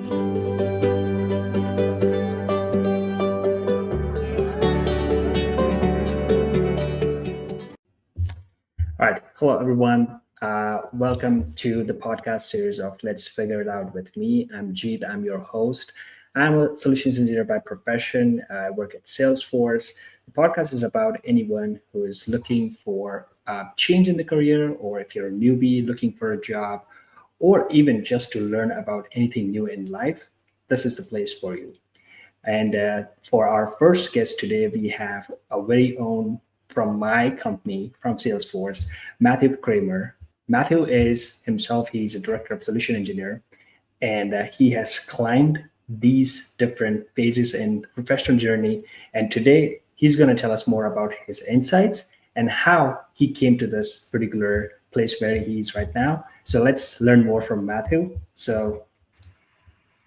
All right. Hello, everyone. Welcome to the podcast series of Let's Figure It Out with me. I'm Jeet. I'm your host. I'm a solutions engineer by profession. I work at Salesforce. The podcast is about anyone who is looking for change in the career, or if you're a newbie looking for a job, or even just to learn about anything new in life. This is the place for you. And for our first guest today, we have a very own from my company, from Salesforce, Matthew Kramer. Matthew is himself, he's a director of solution engineer, and he has climbed these different phases in professional journey. And today, he's going to tell us more about his insights and how he came to this particular place where he is right now. So let's learn more from Matthew. So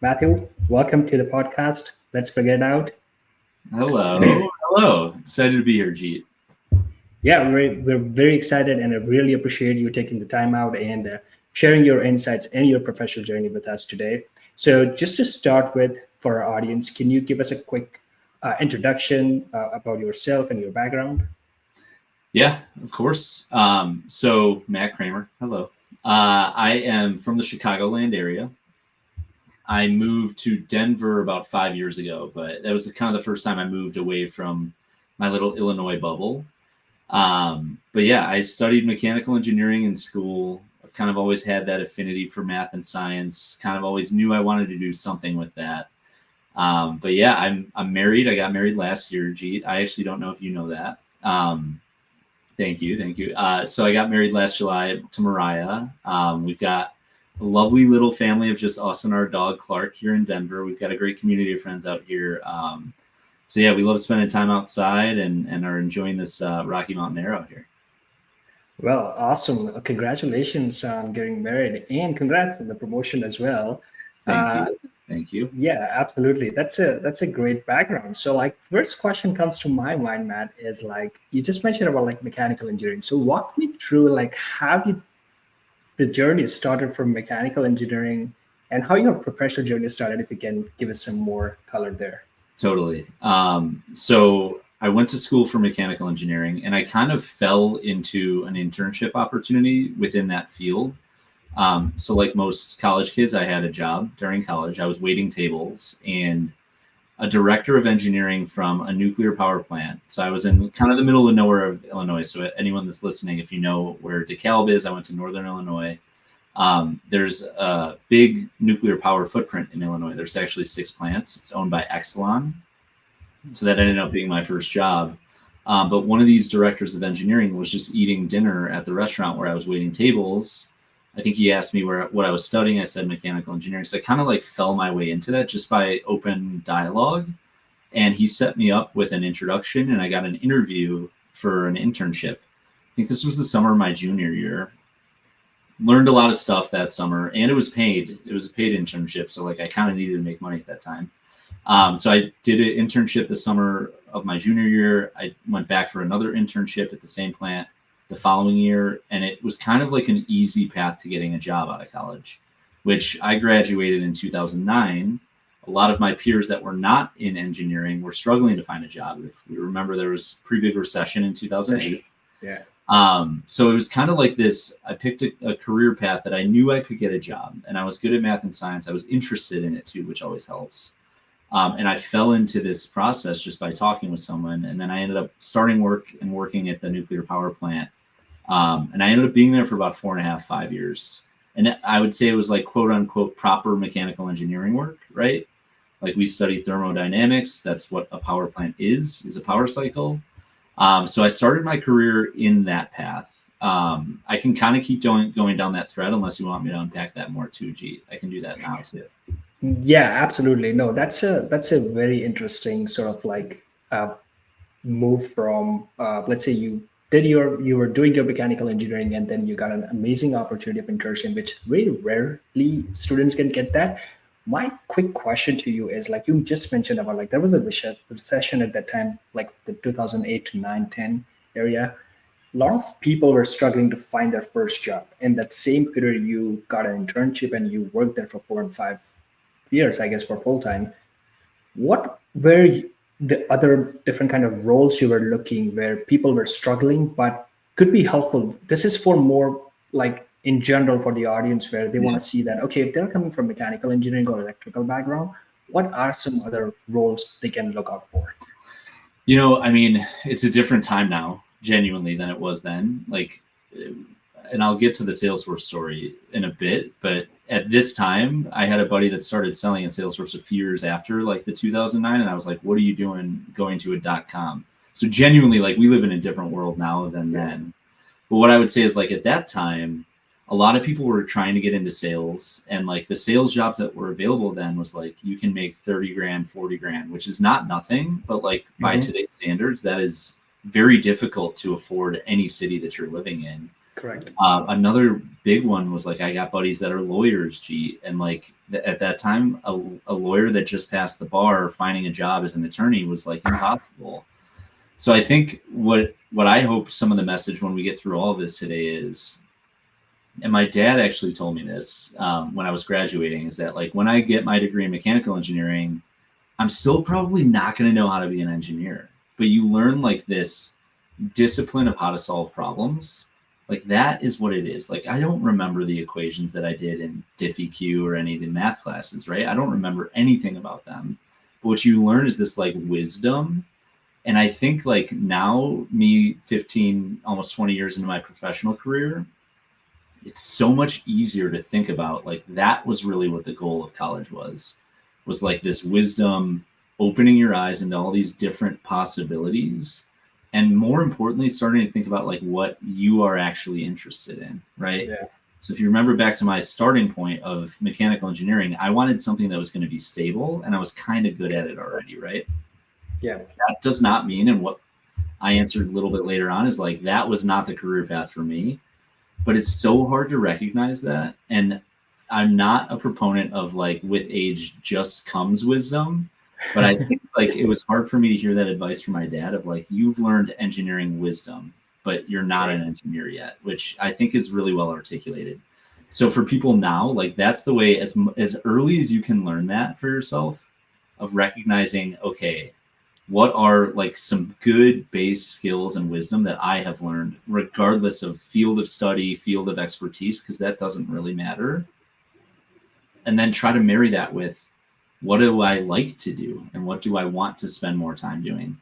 Matthew, welcome to the podcast. Let's figure it out. Hello. Excited to be here, Jeet. Yeah, we're very excited, and I really appreciate you taking the time out and sharing your insights and your professional journey with us today. So, just to start with, for our audience, can you give us a quick introduction about yourself and your background? Yeah, of course. So, Matt Kramer, hello. I am from the Chicagoland area. I moved to Denver about 5 years ago, but that was kind of the first time I moved away from my little Illinois bubble. But yeah, I studied mechanical engineering in school. I've kind of always had that affinity for math and science. Kind of always knew I wanted to do something with that. But yeah, I'm married. I got married last year, Jeet. I actually don't know if you know that. Thank you. So I got married last July to Mariah. We've got a lovely little family of just us and our dog Clark here in Denver. We've got a great community of friends out here. So yeah, we love spending time outside and are enjoying this Rocky Mountain air out here. Well, awesome! Congratulations on getting married, and congrats on the promotion as well. Thank you. Yeah, absolutely. That's a great background. So, like, first question comes to my mind, Matt, is like you just mentioned about like mechanical engineering. So, walk me through like how did the journey started from mechanical engineering and how your professional journey started. If you can give us some more color there. Totally. So I went to school for mechanical engineering, and I kind of fell into an internship opportunity within that field. So like most college kids, I had a job during college. I was waiting tables, and a director of engineering from a nuclear power plant. So I was in kind of the middle of nowhere of Illinois. So anyone that's listening, if you know where DeKalb is, I went to Northern Illinois. There's a big nuclear power footprint in Illinois. There's actually 6 plants. It's owned by Exelon. So that ended up being my first job. But one of these directors of engineering was just eating dinner at the restaurant where I was waiting tables. I think he asked me what I was studying. I said mechanical engineering. So I kind of like fell my way into that just by open dialogue. And he set me up with an introduction, and I got an interview for an internship. I think this was the summer of my junior year. Learned a lot of stuff that summer, and it was paid. It was a paid internship. So like I kind of needed to make money at that time. So I did an internship the summer of my junior year. I went back for another internship at the same plant the following year, and it was kind of like an easy path to getting a job out of college, which I graduated in 2009. A lot of my peers that were not in engineering were struggling to find a job. If we remember, there was a pretty big recession in 2008. Yeah. So it was kind of like this. I picked a career path that I knew I could get a job, and I was good at math and science. I was interested in it too, which always helps. And I fell into this process just by talking with someone, and then I ended up starting working at the nuclear power plant. And I ended up being there for about 4.5, 5 years. And I would say it was like quote unquote proper mechanical engineering work, right? Like we study thermodynamics. That's what a power plant is a power cycle. So I started my career in that path. I can kind of keep going down that thread unless you want me to unpack that more too, G. I can do that now too. Yeah, absolutely. No, that's a very interesting sort of like move from let's say you were doing your mechanical engineering, and then you got an amazing opportunity of internship, which very rarely students can get that. My quick question to you is, like you just mentioned about like there was a recession at that time, like the 2008 to 9, 10 area. A lot of people were struggling to find their first job. In that same period, you got an internship and you worked there for years, I guess, for full time. What were the other different kind of roles you were looking where people were struggling but could be helpful? This is for more like in general for the audience where they want Yeah. to see that, okay, if they're coming from mechanical engineering or electrical background, what are some other roles they can look out for? I mean, it's a different time now, genuinely, than it was then. Like, and I'll get to the Salesforce story in a bit, but at this time, I had a buddy that started selling in Salesforce a few years after, like the 2009, and I was like, "What are you doing going to a .com?" So genuinely, like, we live in a different world now than then. But what I would say is, like, at that time, a lot of people were trying to get into sales, and like the sales jobs that were available then was like you can make 30 grand, 40 grand, which is not nothing, but like by today's standards, that is very difficult to afford any city that you're living in. Correct. Another big one was like I got buddies that are lawyers, and like at that time, a lawyer that just passed the bar finding a job as an attorney was like impossible. So I think what I hope some of the message when we get through all of this today is, and my dad actually told me this when I was graduating, is that like when I get my degree in mechanical engineering, I'm still probably not going to know how to be an engineer, but you learn like this discipline of how to solve problems. Like that is what it is. Like I don't remember the equations that I did in DiffEq or any of the math classes, right? I don't remember anything about them. But what you learn is this like wisdom. And I think like now, me 15, almost 20 years into my professional career, it's so much easier to think about like that was really what the goal of college was like this wisdom, opening your eyes into all these different possibilities, and more importantly starting to think about like what you are actually interested in, right? Yeah. So if you remember back to my starting point of mechanical engineering, I wanted something that was going to be stable, and I was kind of good at it already, right? Yeah. That does not mean, and what I answered a little bit later on is like that was not the career path for me. But it's so hard to recognize that. And I'm not a proponent of like with age just comes wisdom. But I think like it was hard for me to hear that advice from my dad of like, you've learned engineering wisdom, but you're not an engineer yet, which I think is really well articulated. So for people now, like that's the way as early as you can learn that for yourself, of recognizing, okay, what are like some good base skills and wisdom that I have learned, regardless of field of study, field of expertise, because that doesn't really matter. And then try to marry that with what do I like to do and what do I want to spend more time doing.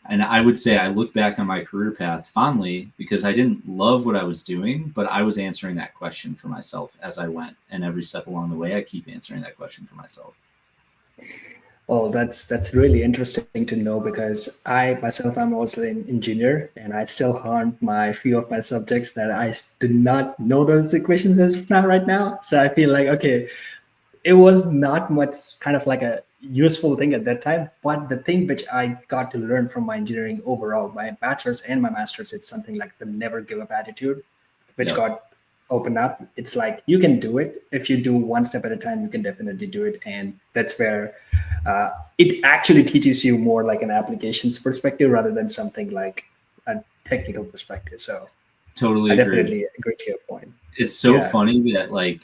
And I would say I look back on my career path fondly because I didn't love what I was doing, but I was answering that question for myself as I went. And every step along the way, I keep answering that question for myself. Oh, that's really interesting to know because I myself I'm also an engineer and I still haunt my few of my subjects that I do not know those equations as of now right now. So I feel like okay, it was not much kind of like a useful thing at that time, but the thing which I got to learn from my engineering overall, my bachelor's and my master's, it's something like the never give up attitude, which Yep. got opened up. It's like you can do it if you do one step at a time. You can definitely do it, and that's where it actually teaches you more like an applications perspective rather than something like a technical perspective. So Totally I agree. definitely agree to your point. It's so Yeah. funny that like,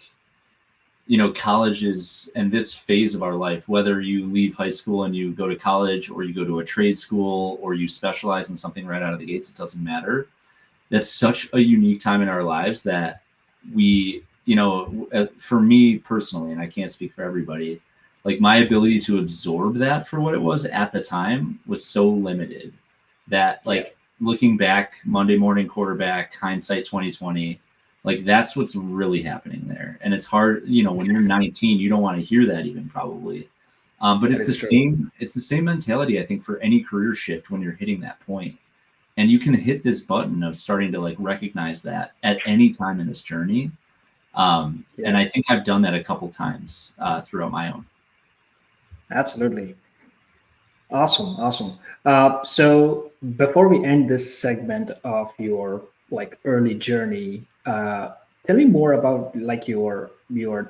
colleges and this phase of our life, whether you leave high school and you go to college or you go to a trade school or you specialize in something right out of the gates, it doesn't matter. That's such a unique time in our lives that we, for me personally, and I can't speak for everybody, like my ability to absorb that for what it was at the time was so limited that like looking back, Monday morning quarterback, hindsight 2020, like that's what's really happening there. And it's hard, when you're 19, you don't want to hear that even probably. But That it's the is true. same mentality, I think, for any career shift when you're hitting that point. And you can hit this button of starting to like recognize that at any time in this journey. And Yeah. I think I've done that a couple times throughout my own. Absolutely. Awesome, awesome. So before we end this segment of your like early journey, tell me more about like your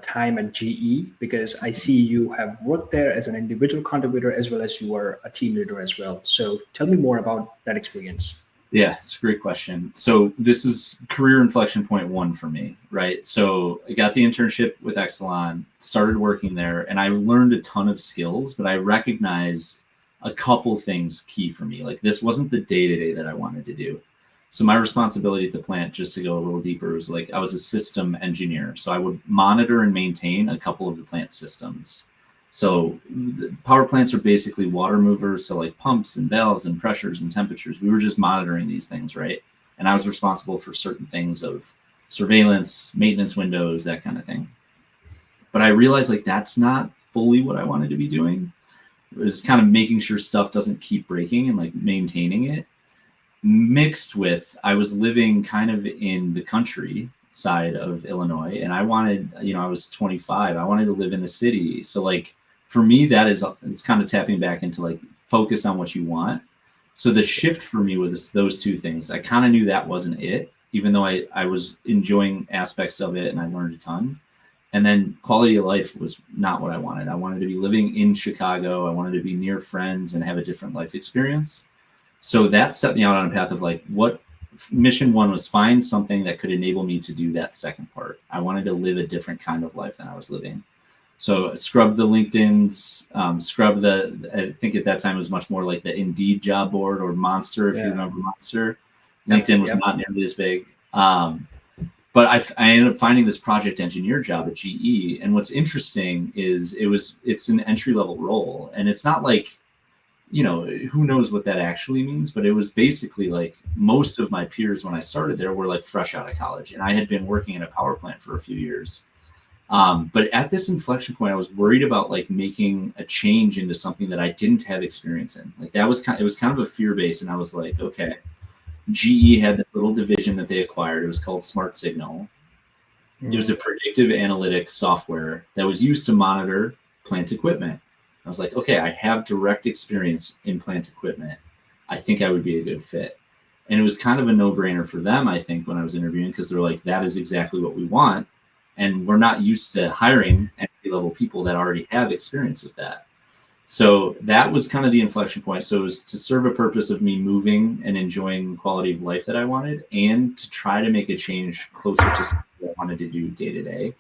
time at GE because I see you have worked there as an individual contributor as well as you were a team leader as well. So tell me more about that experience. Yeah, it's a great question. So this is career inflection point one for me, right? So I got the internship with Exelon, started working there, and I learned a ton of skills, but I recognized a couple things key for me. Like this wasn't the day-to-day that I wanted to do. So my responsibility at the plant, just to go a little deeper, was like I was a system engineer. So I would monitor and maintain a couple of the plant systems. So the power plants are basically water movers, so like pumps and valves and pressures and temperatures. We were just monitoring these things, right? And I was responsible for certain things of surveillance, maintenance windows, that kind of thing. But I realized like that's not fully what I wanted to be doing. It was kind of making sure stuff doesn't keep breaking and like maintaining it. Mixed with I was living kind of in the country side of Illinois, and I wanted, I was 25. I wanted to live in the city. So like for me, it's kind of tapping back into like focus on what you want. So the shift for me was those two things. I kind of knew that wasn't it, even though I was enjoying aspects of it and I learned a ton. And then quality of life was not what I wanted. I wanted to be living in Chicago. I wanted to be near friends and have a different life experience. So that set me out on a path of like what mission one was find something that could enable me to do that second part. I wanted to live a different kind of life than I was living. So scrub the LinkedIn's, I think at that time it was much more like the Indeed job board or Monster, if you remember Monster. LinkedIn was not nearly as big. But I ended up finding this project engineer job at GE. And what's interesting is it's an entry level role. And it's not like, who knows what that actually means, but it was basically like most of my peers when I started there were like fresh out of college, and I had been working in a power plant for a few years. But at this inflection point, I was worried about like making a change into something that I didn't have experience in. Like it was kind of a fear base. And I was like, okay, GE had this little division that they acquired. It was called Smart Signal. It was a predictive analytics software that was used to monitor plant equipment. I was like, okay, I have direct experience in plant equipment. I think I would be a good fit. And it was kind of a no-brainer for them, I think, when I was interviewing, because they're like, that is exactly what we want. And we're not used to hiring entry-level people that already have experience with that. So that was kind of the inflection point. So it was to serve a purpose of me moving and enjoying quality of life that I wanted, and to try to make a change closer to something I wanted to do day to day.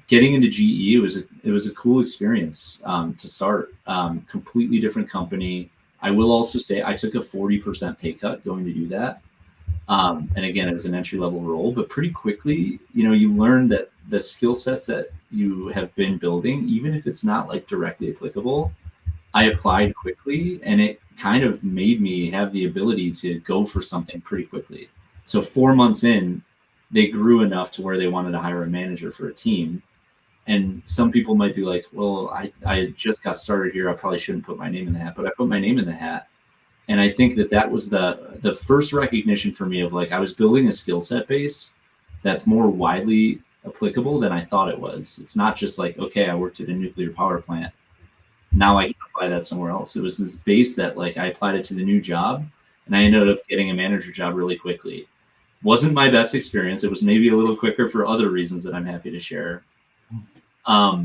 Getting into GE, it was a cool experience to start. Completely different company. I will also say I took a 40% pay cut going to do that. And again, it was an entry level role, but pretty quickly, you learn that the skill sets that you have been building, even if it's not like directly applicable, I applied quickly, and it kind of made me have the ability to go for something pretty quickly. So 4 months in, they grew enough to where they wanted to hire a manager for a team. And some people might be like, well, I just got started here. I probably shouldn't put my name in the hat, but I put my name in the hat. And I think that was the first recognition for me of like, I was building a skill set base that's more widely applicable than I thought it was. It's not just like, okay, I worked at a nuclear power plant, now I can apply that somewhere else. It was this base that like I applied it to the new job, and I ended up getting a manager job really quickly. Wasn't my best experience. It was maybe a little quicker for other reasons that I'm happy to share.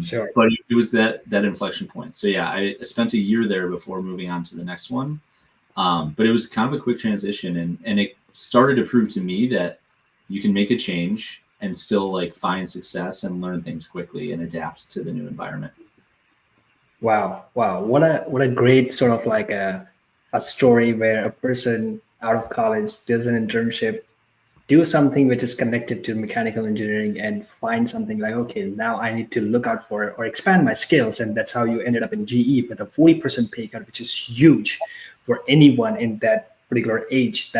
Sure. But it was that inflection point. So yeah, I spent a year there before moving on to the next one. But it was kind of a quick transition, and it started to prove to me that you can make a change and still like find success and learn things quickly and adapt to the new environment. Wow. What a great sort of like a story where a person out of college does an internship, do something which is connected to mechanical engineering, and find something like, okay, now I need to look out for it or expand my skills. And that's how you ended up in GE with a 40% pay cut, which is huge for anyone in that particular age.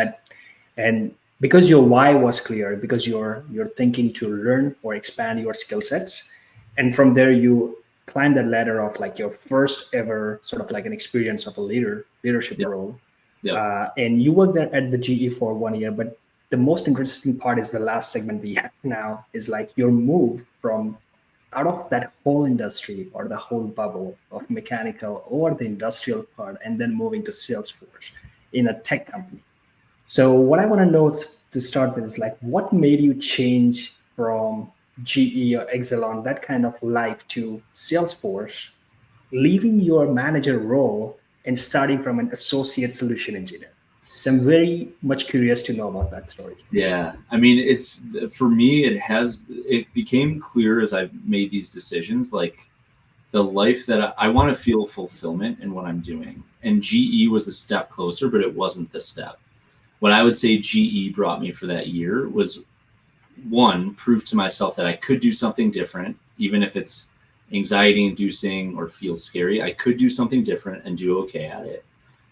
And because your why was clear, because you're thinking to learn or expand your skill sets, and from there you climb that ladder of like your first ever sort of like an experience of a leadership Yep. role. Yep. And you work there at the GE for 1 year, but the most interesting part is the last segment we have now is like your move from out of that whole industry or the whole bubble of mechanical or the industrial part, and then moving to Salesforce in a tech company. So what I want to know to start with is like, what made you change from GE or Exelon, that kind of life, to Salesforce, leaving your manager role and starting from an associate solution engineer? So I'm very much curious to know about that story. Yeah, I mean, it's for me. It became clear as I made these decisions, like the life that I want to feel fulfillment in what I'm doing. And GE was a step closer, but it wasn't the step. What I would say GE brought me for that year was one, prove to myself that I could do something different, even if it's anxiety inducing or feels scary. I could do something different and do okay at it.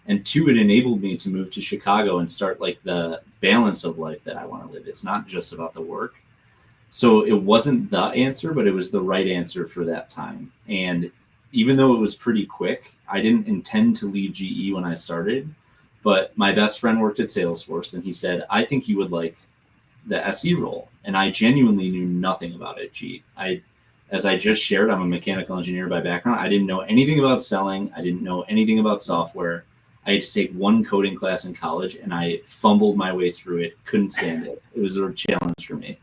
And two, it enabled me to move to Chicago and start like the balance of life that I want to live. It's not just about the work. So it wasn't the answer, but it was the right answer for that time. And even though it was pretty quick, I didn't intend to leave GE when I started. But my best friend worked at Salesforce, and he said, I think you would like the SE role. And I genuinely knew nothing about it. As I just shared, I'm a mechanical engineer by background. I didn't know anything about selling. I didn't know anything about software. I had to take one coding class in college, and I fumbled my way through it. Couldn't stand it. It was a challenge for me.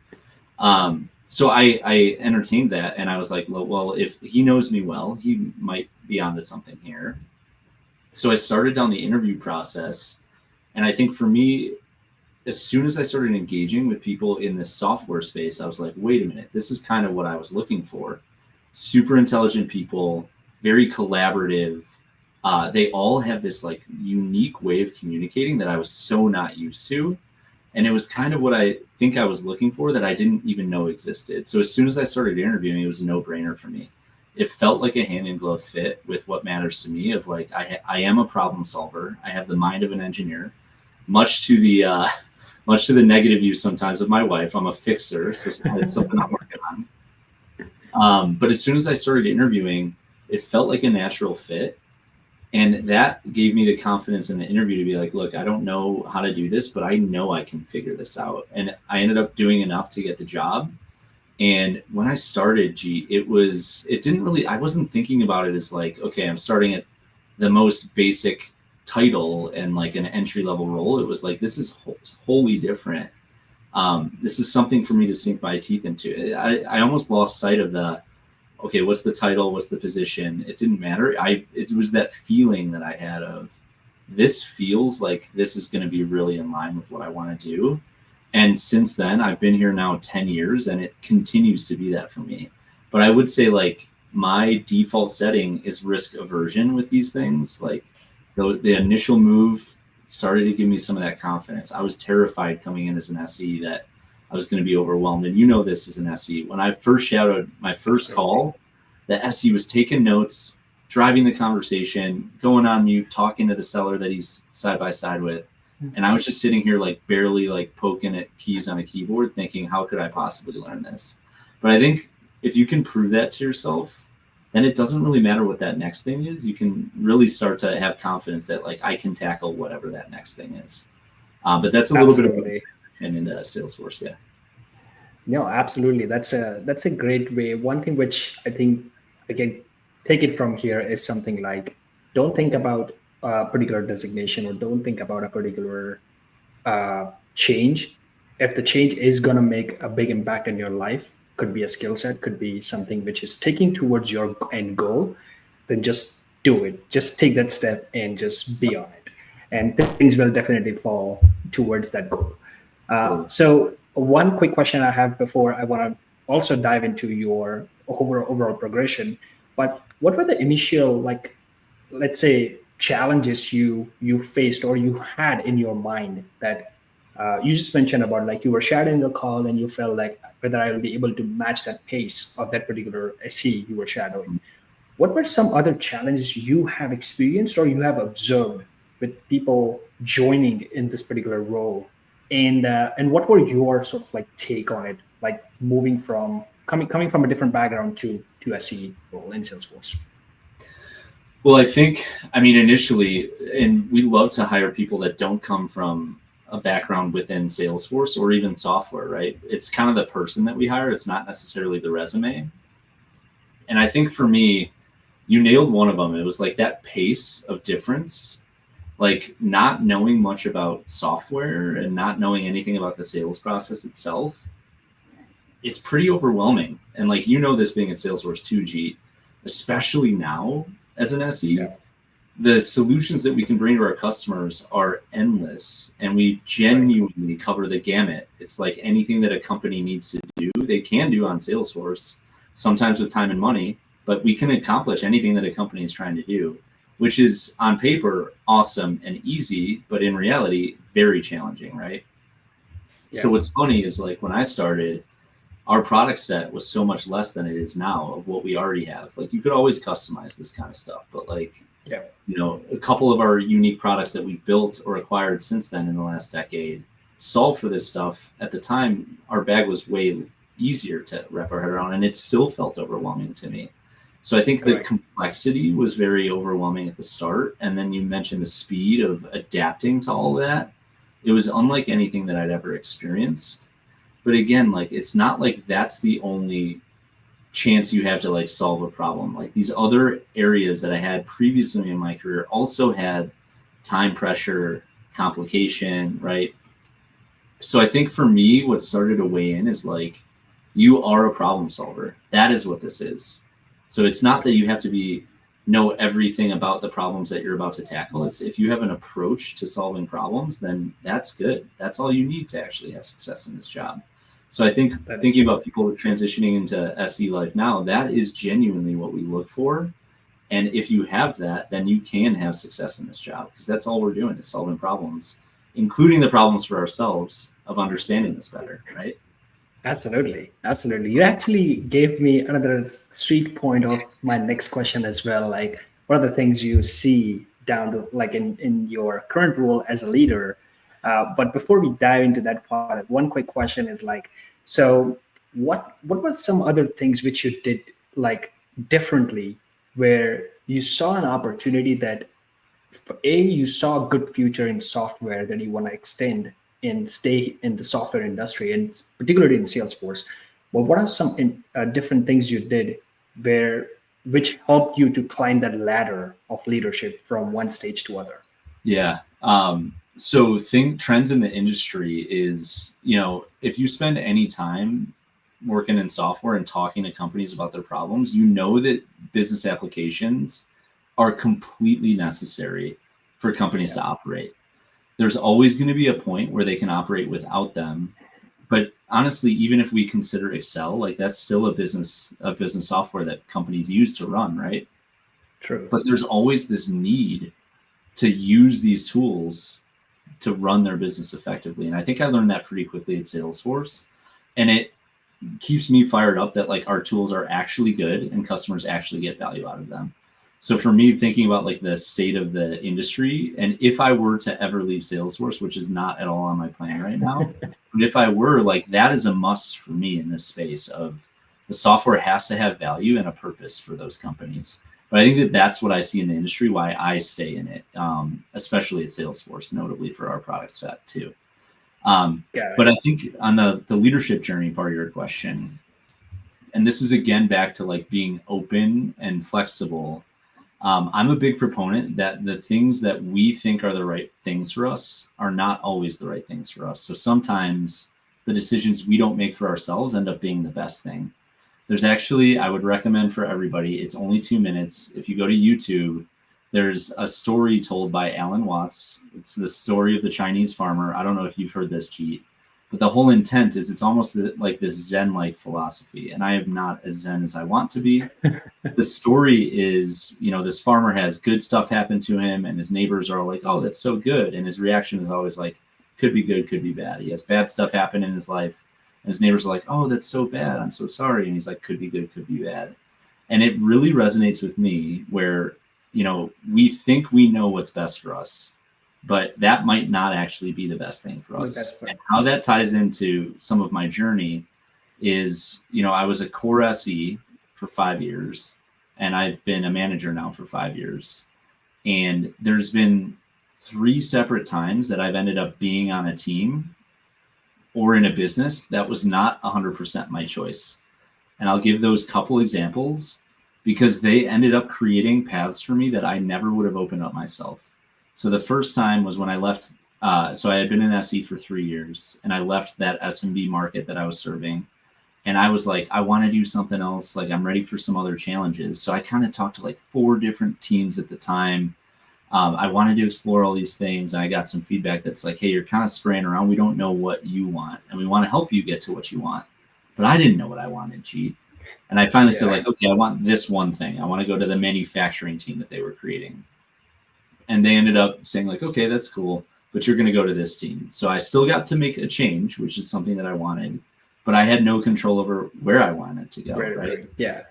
So I entertained that, and I was like, well, if he knows me well, he might be onto something here. So I started down the interview process. And I think for me, as soon as I started engaging with people in this software space, I was like, wait a minute, this is kind of what I was looking for. Super intelligent people, very collaborative. They all have this like unique way of communicating that I was so not used to. And it was kind of what I think I was looking for that I didn't even know existed. So as soon as I started interviewing, it was a no-brainer for me. It felt like a hand-in-glove fit with what matters to me of like, I am a problem solver. I have the mind of an engineer, much to the negative use sometimes of my wife. I'm a fixer, so it's something I'm working on. But as soon as I started interviewing, it felt like a natural fit. And that gave me the confidence in the interview to be like, look, I don't know how to do this, but I know I can figure this out. And I ended up doing enough to get the job. And when I started I wasn't thinking about it as like, okay, I'm starting at the most basic title and like an entry level role. It was like, this is wholly different. This is something for me to sink my teeth into. I almost lost sight of okay, what's the title? What's the position? It didn't matter. It was that feeling that I had of this feels like this is going to be really in line with what I want to do. And since then, I've been here now 10 years and it continues to be that for me. But I would say like my default setting is risk aversion with these things. Like the initial move started to give me some of that confidence. I was terrified coming in as an SE that I was going to be overwhelmed. And you know this as an SE. When I first shadowed my first call, the SE was taking notes, driving the conversation, going on mute, talking to the seller that he's side by side with. And I was just sitting here like barely like poking at keys on a keyboard thinking, how could I possibly learn this? But I think if you can prove that to yourself, then it doesn't really matter what that next thing is. You can really start to have confidence that like I can tackle whatever that next thing is. But that's a little bit of a transition into Salesforce. Yeah. No, absolutely. That's a great way. One thing which I think I can take it from here is something like, don't think about a particular designation or don't think about a particular change. If the change is going to make a big impact in your life, could be a skill set, could be something which is taking towards your end goal, then just do it. Just take that step and just be on it. And things will definitely fall towards that goal. So one quick question I have before I want to also dive into your overall progression, but what were the initial, like, let's say, challenges you faced or you had in your mind that you just mentioned about, like you were shadowing a call and you felt like whether I will be able to match that pace of that particular SE you were shadowing. What were some other challenges you have experienced or you have observed with people joining in this particular role? And what were your sort of like take on it, like moving from coming from a different background to SE role in Salesforce? Well, I mean, initially, and we love to hire people that don't come from a background within Salesforce or even software, right? It's kind of the person that we hire. It's not necessarily the resume. And I think for me, you nailed one of them. It was like that pace of difference, like not knowing much about software and not knowing anything about the sales process itself. It's pretty overwhelming. And like, you know, this being at Salesforce 2G, especially now as an SE, the solutions that we can bring to our customers are endless, and we genuinely cover the gamut. It's like anything that a company needs to do, they can do on Salesforce, sometimes with time and money, but we can accomplish anything that a company is trying to do, which is on paper awesome and easy, but in reality, very challenging, right? Yeah. So what's funny is like when I started, our product set was so much less than it is now of what we already have. Like you could always customize this kind of stuff, but like, Yeah. you know, a couple of our unique products that we've built or acquired since then in the last decade solve for this stuff. At the time, our bag was way easier to wrap our head around, and it still felt overwhelming to me. So I think the Correct. complexity was very overwhelming at the start. And then you mentioned the speed of adapting to all that. It was unlike anything that I'd ever experienced. But again, like it's not like that's the only chance you have to like solve a problem. Like these other areas that I had previously in my career also had time pressure, complication, right? So I think for me, what started to weigh in is like, you are a problem solver. That is what this is. So it's not that you have to know everything about the problems that you're about to tackle. It's if you have an approach to solving problems, then that's good. That's all you need to actually have success in this job. So I think That is thinking true. about people transitioning into SE life now, that is genuinely what we look for. And if you have that, then you can have success in this job because that's all we're doing is solving problems, including the problems for ourselves of understanding this better, right? Absolutely. Absolutely. You actually gave me another street point of my next question as well. Like, what are the things you see down the, like in your current role as a leader? But before we dive into that part, one quick question is like, so what were some other things which you did like differently where you saw an opportunity that you saw a good future in software that you want to extend and stay in the software industry, and particularly in Salesforce. But what are some different things you did where which helped you to climb that ladder of leadership from one stage to other? Yeah. So think trends in the industry is, you know, if you spend any time working in software and talking to companies about their problems, you know that business applications are completely necessary for companies Yeah. to operate. There's always going to be a point where they can operate without them. But honestly, even if we consider Excel, like that's still a business software that companies use to run, right? True. But there's always this need to use these tools to run their business effectively. And I think I learned that pretty quickly at Salesforce. And it keeps me fired up that like our tools are actually good and customers actually get value out of them. So for me, thinking about like the state of the industry, and if I were to ever leave Salesforce, which is not at all on my plan right now, but if I were, like that is a must for me in this space of the software has to have value and a purpose for those companies. But I think that that's what I see in the industry, why I stay in it, especially at Salesforce, notably for our product set too. Got But it. I think on the leadership journey part of your question, and this is again back to like being open and flexible. I'm a big proponent that the things that we think are the right things for us are not always the right things for us. So sometimes the decisions we don't make for ourselves end up being the best thing. There's actually, I would recommend for everybody, it's only 2 minutes. If you go to YouTube, there's a story told by Alan Watts. It's the story of the Chinese farmer. I don't know if you've heard this, Cheat, but the whole intent is it's almost like this Zen-like philosophy. And I am not as Zen as I want to be. The story is, you know, this farmer has good stuff happen to him and his neighbors are like, oh, that's so good. And his reaction is always like, could be good, could be bad. He has bad stuff happen in his life. And his neighbors are like, oh, that's so bad. I'm so sorry. And he's like, could be good, could be bad. And it really resonates with me where, you know, we think we know what's best for us, but that might not actually be the best thing for The us. best part. And how that ties into some of my journey is, you know, I was a core SE for 5 years and I've been a manager now for 5 years. And there's been 3 separate times that I've ended up being on a team or in a business that was not 100% my choice. And I'll give those couple examples because they ended up creating paths for me that I never would have opened up myself. So the first time was when I left. So I had been in SE for 3 years and I left that SMB market that I was serving. And I was like, I want to do something else. Like I'm ready for some other challenges. So I kind of talked to like 4 different teams at the time. I wanted to explore all these things, and I got some feedback that's like, hey, you're kind of spraying around. We don't know what you want, and we want to help you get to what you want. But I didn't know what I wanted, Jeet. And I finally said, like, okay, I want this one thing. I want to go to the manufacturing team that they were creating. And they ended up saying, like, okay, that's cool, but you're going to go to this team. So I still got to make a change, which is something that I wanted, but I had no control over where I wanted to go, right? Yeah.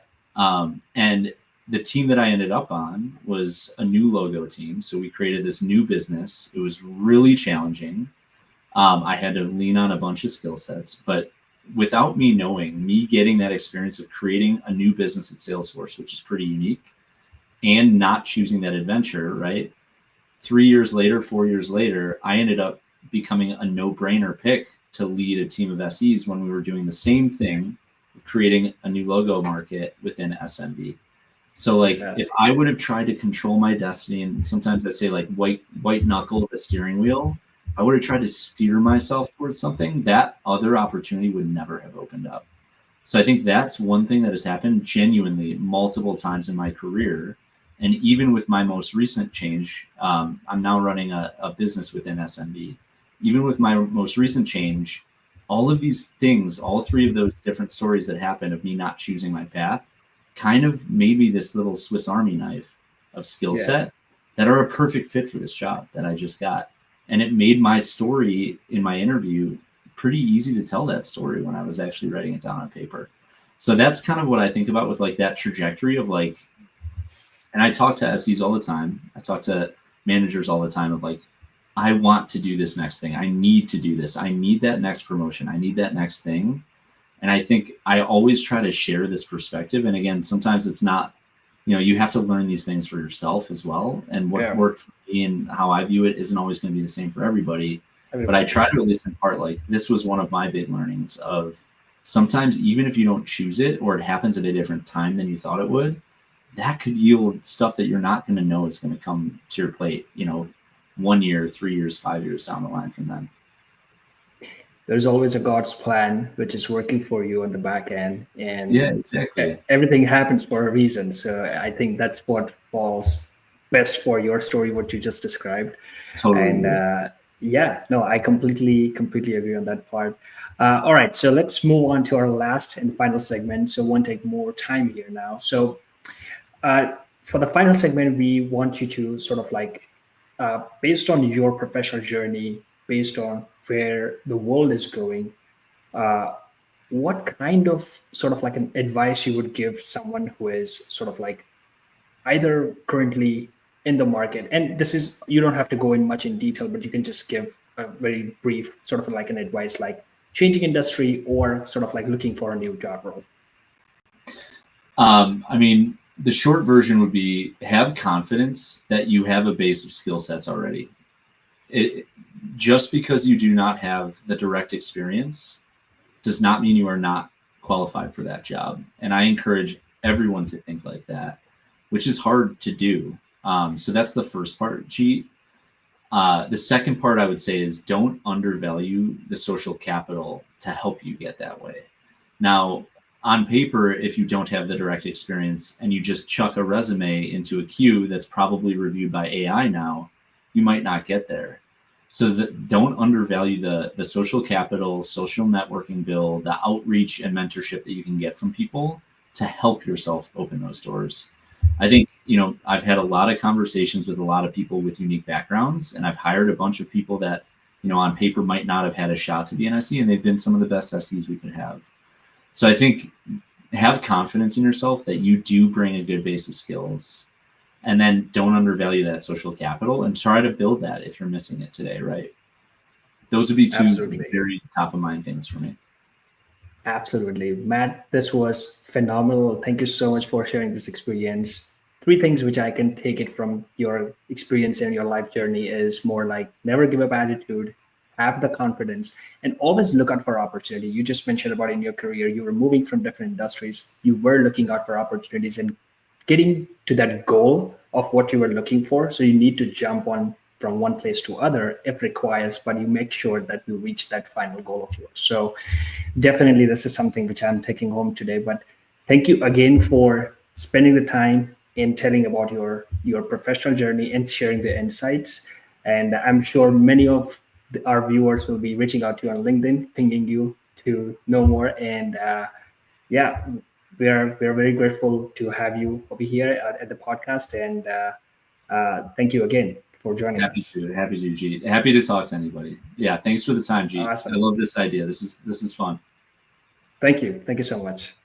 And the team that I ended up on was a new logo team. So we created this new business. It was really challenging. I had to lean on a bunch of skill sets, but without me knowing, me getting that experience of creating a new business at Salesforce, which is pretty unique, and not choosing that adventure, right? 3 years later, 4 years later, I ended up becoming a no-brainer pick to lead a team of SEs when we were doing the same thing, creating a new logo market within SMB. So like, Exactly. if I would have tried to control my destiny, and sometimes I say like white knuckle the steering wheel, I would have tried to steer myself towards something, that other opportunity would never have opened up. So I think that's one thing that has happened genuinely multiple times in my career. And even with my most recent change, I'm now running a business within SMB. Even with my most recent change, all of these things, all three of those different stories that happened of me not choosing my path, kind of made me this little Swiss Army knife of skill set that are a perfect fit for this job that I just got. And it made my story in my interview pretty easy to tell that story when I was actually writing it down on paper. So that's kind of what I think about with like that trajectory of like, and I talk to SEs all the time. I talk to managers all the time of like, I want to do this next thing. I need to do this. I need that next promotion. I need that next thing. And I think I always try to share this perspective. And again, sometimes it's not, you have to learn these things for yourself as well. And what worked for me and how I view it isn't always going to be the same for everybody. But I try to at least impart, like, this was one of my big learnings of sometimes even if you don't choose it or it happens at a different time than you thought it would, that could yield stuff that you're not going to know is going to come to your plate, 1 year, 3 years, 5 years down the line from then. There's always a God's plan, which is working for you on the back end. And yeah, exactly. Everything happens for a reason. So I think that's what falls best for your story, what you just described. Totally. And I completely agree on that part. All right, so let's move on to our last and final segment. So won't take more time here now. So for the final segment, we want you to sort of like, based on your professional journey, based on where the world is going, what kind of sort of like an advice you would give someone who is sort of like either currently in the market, and this is, you don't have to go in much in detail, but you can just give a very brief sort of like an advice, like changing industry or sort of like looking for a new job role. I mean, the short version would be have confidence that you have a base of skill sets already. Just because you do not have the direct experience does not mean you are not qualified for that job. And I encourage everyone to think like that, which is hard to do. So that's the first part, G. The second part I would say is don't undervalue the social capital to help you get that way. Now, on paper, if you don't have the direct experience and you just chuck a resume into a queue that's probably reviewed by AI now, you might not get there. So don't undervalue the social capital, social networking bill, the outreach and mentorship that you can get from people to help yourself open those doors. I think, I've had a lot of conversations with a lot of people with unique backgrounds, and I've hired a bunch of people that, on paper might not have had a shot to be an SE, and they've been some of the best SEs we could have. So I think have confidence in yourself that you do bring a good base of skills, and then don't undervalue that social capital and try to build that if you're missing it today, right? Those would be two very top of mind things for me. Absolutely. Matt, this was phenomenal. Thank you so much for sharing this experience. 3 things which I can take it from your experience and your life journey is more like never give up attitude, have the confidence, and always look out for opportunity. You just mentioned about in your career, you were moving from different industries. You were looking out for opportunities and getting to that goal of what you were looking for. So you need to jump on from one place to other if requires, but you make sure that you reach that final goal of yours. So definitely this is something which I'm taking home today. But thank you again for spending the time in telling about your professional journey and sharing the insights. And I'm sure many of our viewers will be reaching out to you on LinkedIn, pinging you to know more. And yeah, we are very grateful to have you over here at the podcast. And thank you again for joining us. Happy to, G. Happy to talk to anybody. Yeah, thanks for the time, G. Awesome. I love this idea. This is fun. Thank you so much.